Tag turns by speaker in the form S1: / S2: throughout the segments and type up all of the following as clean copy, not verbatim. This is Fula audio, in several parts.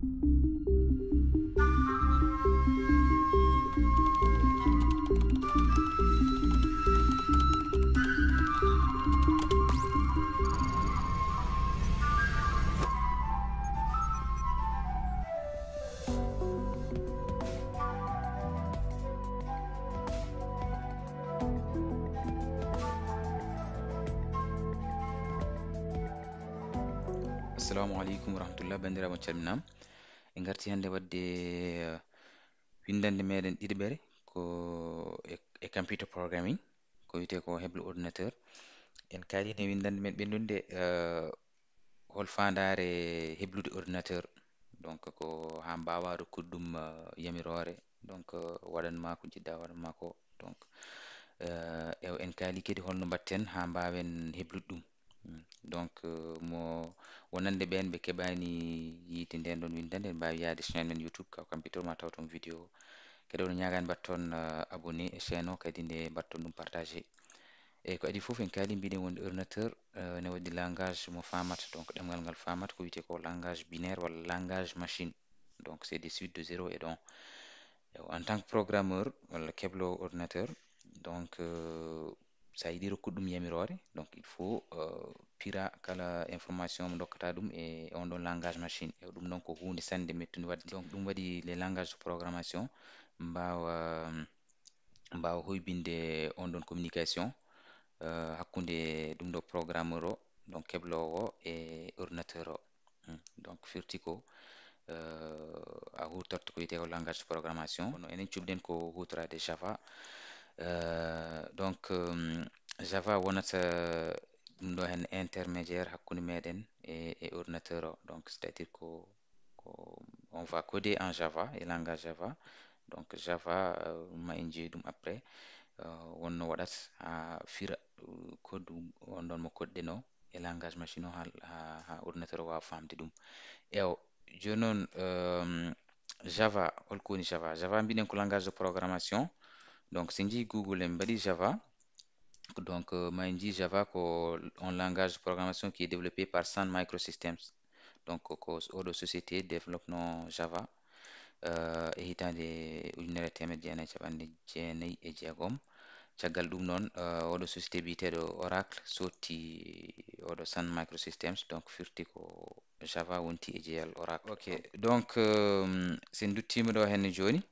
S1: Assalamu alaikum warahmatullah bandiraɓe on calminama en garti hande wadde windande meɗen ɗiɗiɓere ko computer programming ko wiyete ko heɓle ordinateur en kalino windande men ɓenndude hol fandare heblude ordinateur donc ko ha mbawa rokkude ɗum yamirore donc waɗanma ko jiɗɗa waɗanma ko donc en kaali kadi holno mbatten ha mbawen heblude ɗum. Donc mo wonande ɓen ɓe keɓani yiide nden ɗon windande en mbawi yaade chaîne men YouTube Kaw Computer ma taw ton vidéo kadi ono ñagani batton abonné e chaîne o kadi nde batton ɗum partagé e ko adi foof en kaali mbiɗen wonde ordinateur ne waɗi langage mo famata donc ɗemgal ngal famata ko wiyete ko langage binaire walla langage machine donc c'est des suites de 0 et 1 en tant que programmeur walla keblo ordinateur donc sa yiɗi rokkude ɗum yamirore donc il faut pira kala information mo dokkata ɗum e on ɗon langage machine e ɗum ɗon ko hunde sande mettude wadde donc ɗum waɗi les langages de programmation mbawa hoybinde on ɗon communication hakkunde ɗum ɗo programmeur o donc keblowo e ordinateur o donc firti ko a hutorto ko wiyete ko langage de programmation no enen cuɓɗen ko hutorade Java donc Java wonata ɗum ɗo hen intermédiaire hakkunde meɗen e ordinateur o donc c'est à dire ko on va coder en Java et langage Java donc Java ma en jeeyi ɗum après wonno waɗata ha fira code on ɗon mo kodɗen o e langage machine o ha ordinateur o wawa famde ɗum joni noon Java holko woni Java Java mbiɗen ko langage de programmation donc so jii Google en mbaɗi Java donc ma en jii Java ko un langage de programmation qui est développé par Sun Microsystems donc ko oɗo société développement Java e hitande ujunere temedde jeenayyi capanɗe jeenayyi e jeegom caggal ɗum noon oɗo société biyeteɗo Oracle sotti oɗo Sun Microsystems donc firti ko Java wonti e jeeyal Oracle ok donc sen duttima ɗo henne joni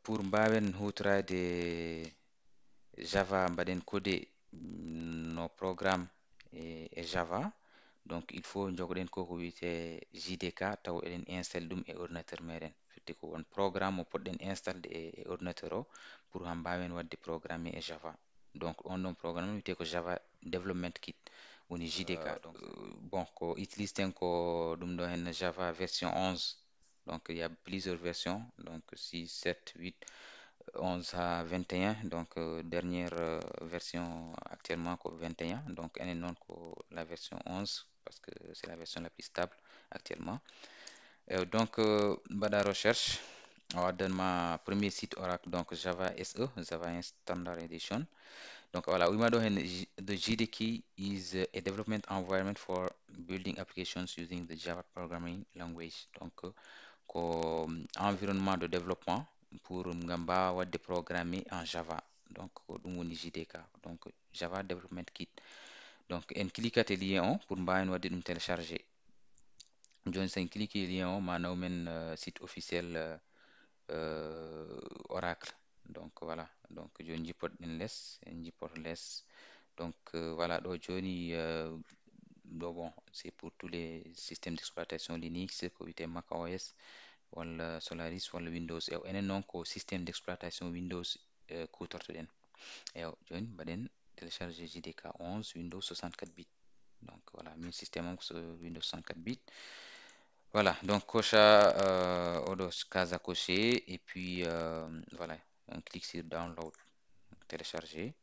S1: pour mbawen hutorade Java mbaɗen codé no programme e Java donc il faut jogoɗen ko wiyete JDK taw eɗen installe ɗum e ordinateur meɗen firti ko won programme mo poɗɗen installde e ordinateur o pour ha mbawen wadde programme e Java donc on ɗon programme wiyete ko Java Development Kit woni JDK donc bon ko utilise ten ko ɗum ɗo hen Java version 11 donc il y a plusieurs versions donc 6 7 8 11 à 21 donc dernière version actuellement ko 21 donc enen noon ko la version 11 parce que c'est la version la plus stable actuellement donc mbaɗa recherche o addanma premier site Oracle donc Java SE Java Standard Edition donc voilà wima ɗo hen the JDK is a development environment for building applications using the Java programming language donc ko environnement de développement pour ngam mbawa wadde programmer en Java donc ko ɗum woni JDK donc Java Development Kit donc en cliquat e lien o pour mbawen wadde ɗum téléchargé joni sen clique lien o ma naw men site officiel Oracle donc voilà donc joni jippoɗen less en jippoto less donc voilà ɗo joni ɗo bon c'est pour tous les systèmes d'exploitation Linux ko wiyete Mac OS walla Solaris walla Windows enen noon ko système d'exploitation Windows kutortoɗen joni mbaɗen téléchargé JDK 11 Windows 64 bits donc voilà min système on ko Windows 64 bits voilà donc cocha oɗo case à cocher et puis voilà on clique sur download télécharger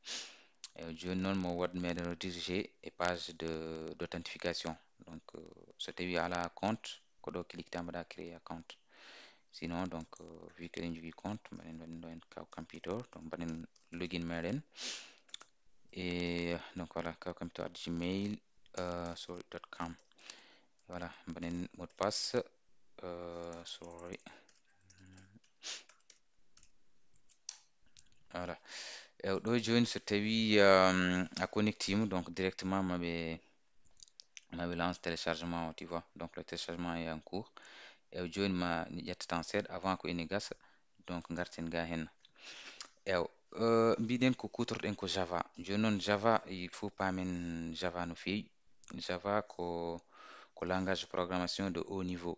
S1: joni noon mo waɗ meɗen redirigé e page de d'authentification donc so tawi a ala compte ko ɗo cliqueta mbaɗa créer compte sinon donc vu que eɗen jogui compte mbaɗen waɗin ɗo hen Kaw Computer donc mbaɗen login meɗen et donc voilà Kaw Computer @gmail.com voilà banen mot de passe sorry. Voilà. Ɗo joni so tawi a connectima donc directement maɓe lance téléchargement o, tu vois, donc le téléchargement est en cours. Joni ma ni ƴetta tan seeɗa avant ko ene gasa, donc garten ga hen. Mbiɗen ko kutorɗen ko Java. Joni noon Java, il faut pamen Java no fewi. Java ko langage de programmation de haut niveau.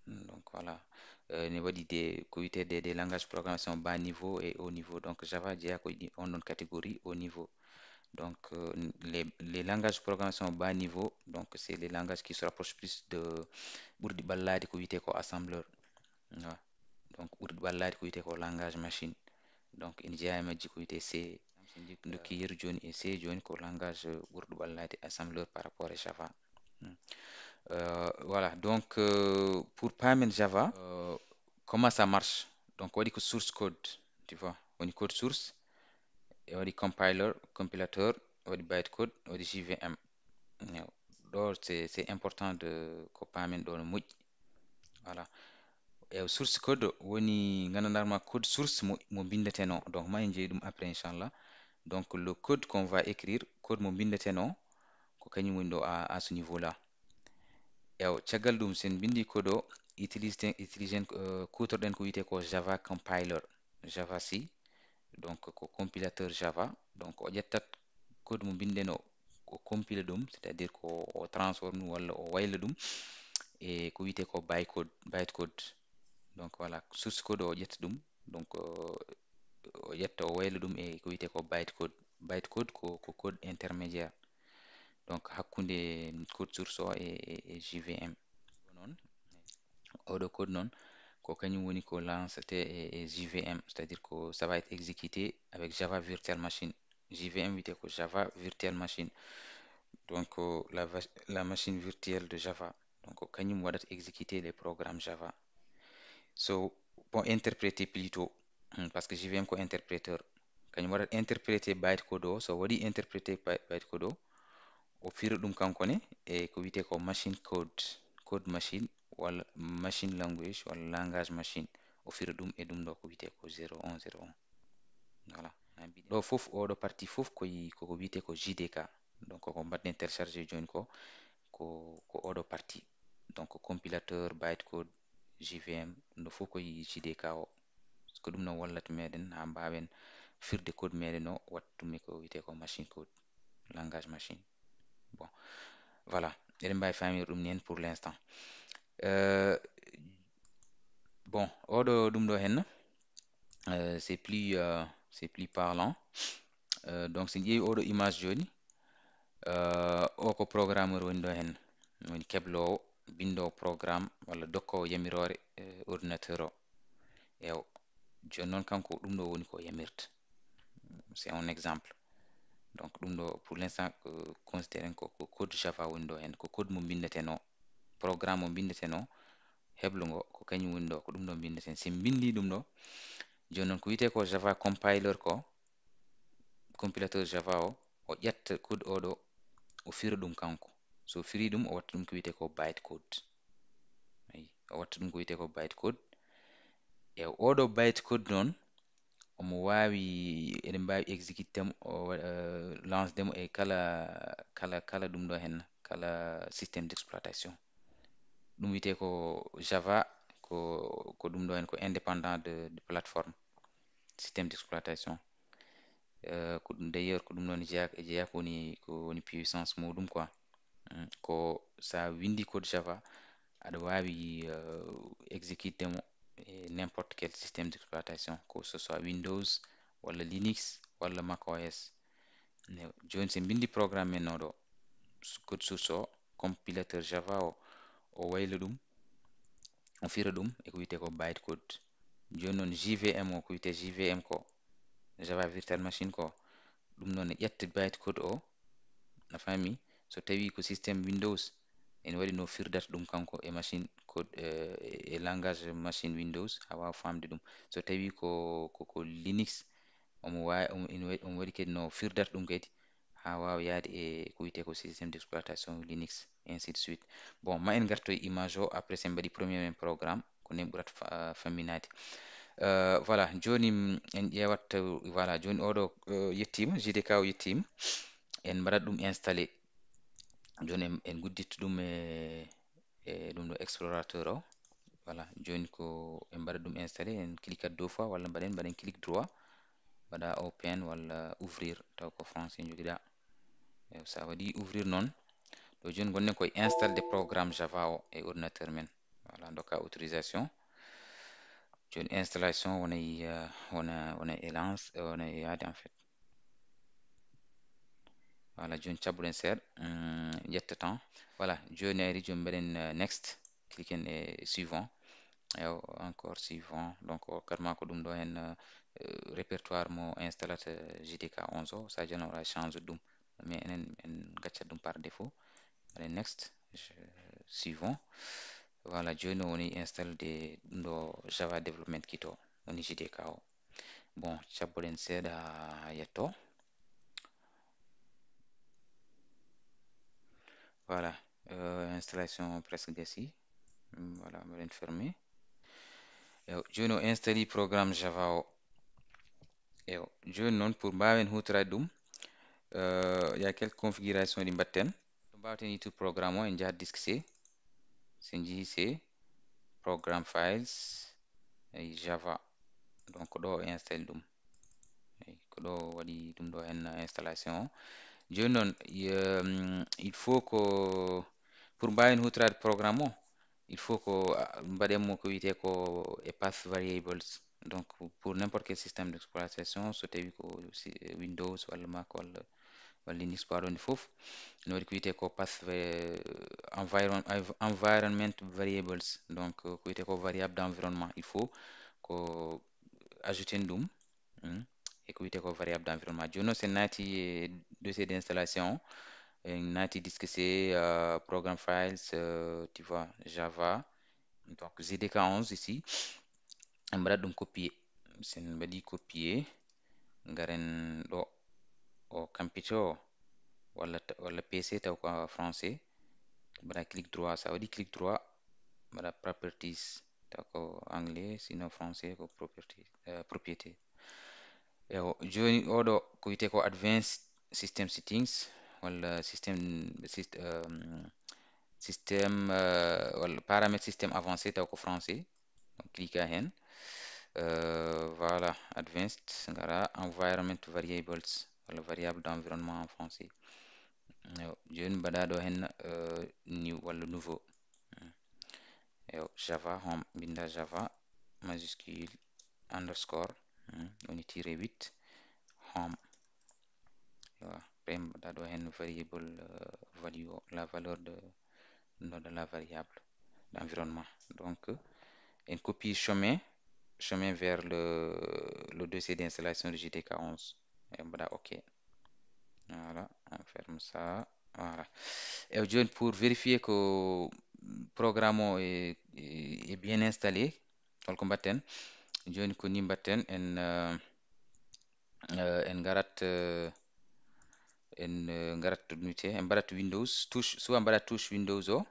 S1: Donc voilà, ne waɗi ko wiyetede des langages de programmation bas niveau et haut niveau. Donc Java jeeya ko on ɗon catégorie haut niveau. Donc les langages de programmation bas niveau, donc c'est les langages qui se rapprochent plus de ɓurɗi ɓallade ko wiyete ko assembleur. Voilà. Donc ɓurɗi ɓallade ko wiyete ko langage machine. Donc ene jeeya e majji ko wiyete C. So dokki yeru joni e C joni ko langage ɓurɗo ɓallade assembleur par rapport e Java. Voilà, donc pour pamen Java, comment ça marche? Donc waɗi ko source code, tu vois, woni code source, e waɗi compilateur, waɗi bytecode, waɗi JVM. Ɗo c'est important de ko pamen ɗo no moƴƴi. Voilà. Source code woni gandanɗarma code source mo bindeten o, donc ma en jeeyi ɗum après inchallah. Donc le code qu'on va écrire, code mo bindeten o, ko kañum woni ɗo à ce niveau là. Caggal ɗum sen bindi code o utiliser kutorɗen ko wiyete ko Java compiler, Java C, donc ko compilateur Java. Donc o ƴettat code mo binden o, o compile ɗum, c'est-à-dire ko o transforme ɗum walla o wayla ɗum e ko wiyete ko bytecode. Donc voilà, source code o ƴetta ɗum, donc o ƴetta o wayla ɗum e ko wiyete ko bytecode. Bytecode ko code intermédiaire, donc hakkunde code source o e JVM. Non, oɗo code noon ko kañum woni ko lancete e JVM, c'est-à-dire que ça va être exécuté avec Java Virtual Machine. JVM wiyete ko Java Virtual Machine, donc la machine virtuelle de Java. Donc kañum waɗata exécuter les programmes Java. So bon, interpréter plutôt, parce que JVM ko interpréteur, kañum waɗata interpréter bytecode o. So waɗi interpréter bytecode o fira ɗum kankone e ko wiyete ko machine code machine walla machine language walla langage machine, o fira ɗum e ɗum ɗo ko wiyete ko 0101. Voilà. Ɗo fof oɗo partie fof koko wiyete ko JDK, donc ko mbaɗɗen téléchargé joni ko oɗo partie, donc compilateur bytecode JVM ɗum fof koye JDK o, ko ɗum ɗon wallata meɗen ha mbawen firde code meɗen o watta ɗum ko wiyete ko machine code, langage machine. Bon, voilà, eɗen mbawi famir ɗum ni hen pour l'instant. Bon, oɗo ɗum ɗo henna c'est plus parlant. Donc so ƴeewi oɗo image joni, o ko programmeur woni ɗo henna, woni keblowo bindowo programme walla dokkowo yamirore ordinateur o. Joni noon kanko ɗum ɗo woni ko yamirta, c'est un exemple. Donc ɗum ɗo pour l'instant considéren ko code Java woni ɗo hen, ko code mo bindeten o, programme mo bindeten o, heblugo ko kañum woni ɗo, ko ɗum ɗo bindeten. Sen bindi ɗum ɗo, joni noon ko wiyete ko Java compiler ko, compilateur Java o ƴetta code oɗo o fira ɗum kanko. So firi ɗum o watta ɗum ko wiyete ko bytecode. Ayi, o watta ɗum ko wiyete ko bytecode. Oɗo bytecode noon omo wawi, eɗen mbawi exécuté mo lance demo e kala ɗum ɗo hen, kala système d'exploitation. Ɗum wiyete ko Java ko ɗum ɗo hen ko indépendant de plateforme, système d'exploitation. Ko ɗum d'ailleurs ko ɗum ɗon jeeya ko woni puissance muɗum quoi. Ko sa windi code Java aɗa wawi exécuté mo e n'importe quel système d'exploitation, que ce soit Windows walla Linux walla Mac OS. Joni sen bindi programme men oɗo code source o, compilateur Java o wayla ɗum, o fira ɗum e ko wiyete ko bytecode. Joni noon JVM o ko wiyete JVM ko, Java Virtual Machine ko, ɗum noon e ƴetta bytecode o, a fami. So tawi ko système Windows, ene waɗi no firdata ɗum kanko e machine code e langage machine Windows, ha wawa famde ɗum. So tawi ko Linux, omo wawi omo waɗi kadi no firdata ɗum kadi ha wawa yaade e ko wiyete ko système d'exploitation Linux et ainsi de suite. Bon ma en gartoy image o après sen mbaɗi premier men programme ko nden ɓurata famminade. Voilà joni en ƴewat voilà joni oɗo yettima JDK o yettima en mbaɗat ɗum installé joni en guddittu ɗum ɗum ɗo explorateur o. Voilà joni ko en mbaɗat ɗum installé en cliquat 2 fois walla mbaɗen clic droit mbaɗa open walla ouvrir taw ko français joguiɗa. Sa waɗi ouvrir noon ɗo joni gonɗen koye installé programme Java o e ordinateur men. Voilà dokka autorisation joni installation wona e lance wona e yaade en fait. Voilà joni cabbuɗen seeɗa ƴetta temps. Voilà joni ari joni mbaɗen next cliquen e suivant encore suivant donc hokkatma ko ɗum ɗo hen répertoire mo installata JDK 11 o sa joni wara change ɗum mais enen en gaccat ɗum par défaut mbaɗen next suivant. Voilà joni o woni installde ɗum ɗo Java Development Kit o woni JDK o. Bon cabbuɗen seeɗa ha yetto. Voilà installation presque gassi. Voilà mbaɗen fermé. Joni o installe programme Java o. Joni noon pour mbawen hutorade ɗum il y a quelques configurations ɗi mbatten ɗum mbawaten yittude programme o en jahat disk C sen jeehi C programme files Java donc ɗo o installe ɗum ko ɗo waɗi ɗum ɗo hen installation o. Joni noon il faut ko pour mbawen hutorade programme o il faut ko mbaɗenmo ko wiyete ko e path variables donc pour n'importe quel système d'exploitation so tawi ko Windows walla Mac walla Linux paɗoni foof ne waɗi ko wiyete ko path environment variables donc ko wiyete ko variable d'environnement il faut ko ajouter ɗum e ko wiyete ko variable d'environnement. Joni noon sen naati e dossier d'installation en naati disk C programme files tu vois Java donc JDK 11 ici en mbaɗat ɗum copier sen mbaɗi copier garen ɗo o campito o walla PC taw ko français mbaɗa clic droit sa waɗi clic droit mbaɗa properties taw ko anglais sinon français ko propriété. Joni oɗo ko wiyete ko advanced system settings walla système walla paramètre système avancé taw ko français donc cliqua hen voilà advanced ngara environment variables walla variable d'environnement en français. Joni mbaɗa ɗo hen new walla nouveau Java home binda Java majuscule underscore woni tiré 8 home après mbaɗa ɗo hen variable value o la valeur de la variable d'environnement donc en copie chemin vers le dossier d'installation de JDK 11 et mbaɗa OK. Voilà on ferme ça. Voilà joni pour vérifier que programme o est bien installé holko mbatten joni ko ni mbatten en garat to ɗum wiyete en mbaɗat Windows touche soit mbaɗa touche Windows o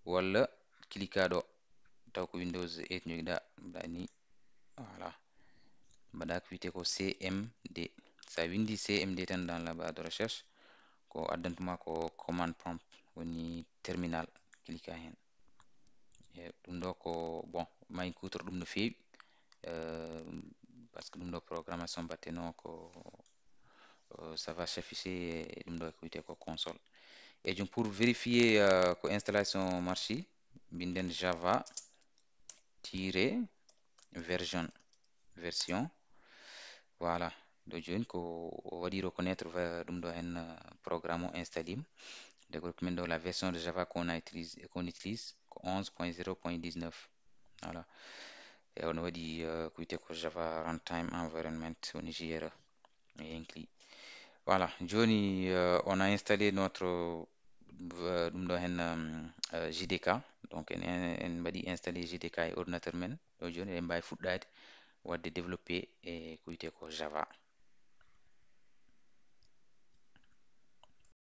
S1: walla cliqua ɗo taw ko Windows 8 joguiɗa mbaɗa ni voilà mbaɗa ko wiyete ko CMD sa windi CMD tan dans la barre de recherche ko addantuma ko command prompt woni terminal cliqua hen ɗum ɗo ko bon mayin kutor ɗum no fewi par ce que ɗum ɗo programmation mbatteno ko ça va s'afficher e ɗum ɗo ko wiyete ko console et joni pour vérifier ko installation marchi binden java tiré version voilà ɗo joni ko o waɗi reconnaître ɗum ɗo hen programme o installé développement de la version de Java qu'on utilise ko 11.0.19 voilà et on waɗi ko wiyete ko Java runtime environment woni JRE inclus. Voilà joni on a installé notre ɗum ɗo hen JDK donc en mbaɗi installé JDK e ordinateur men ɗo joni eɗen mbawi fuɗɗade wadde développé e ko wiyete ko Java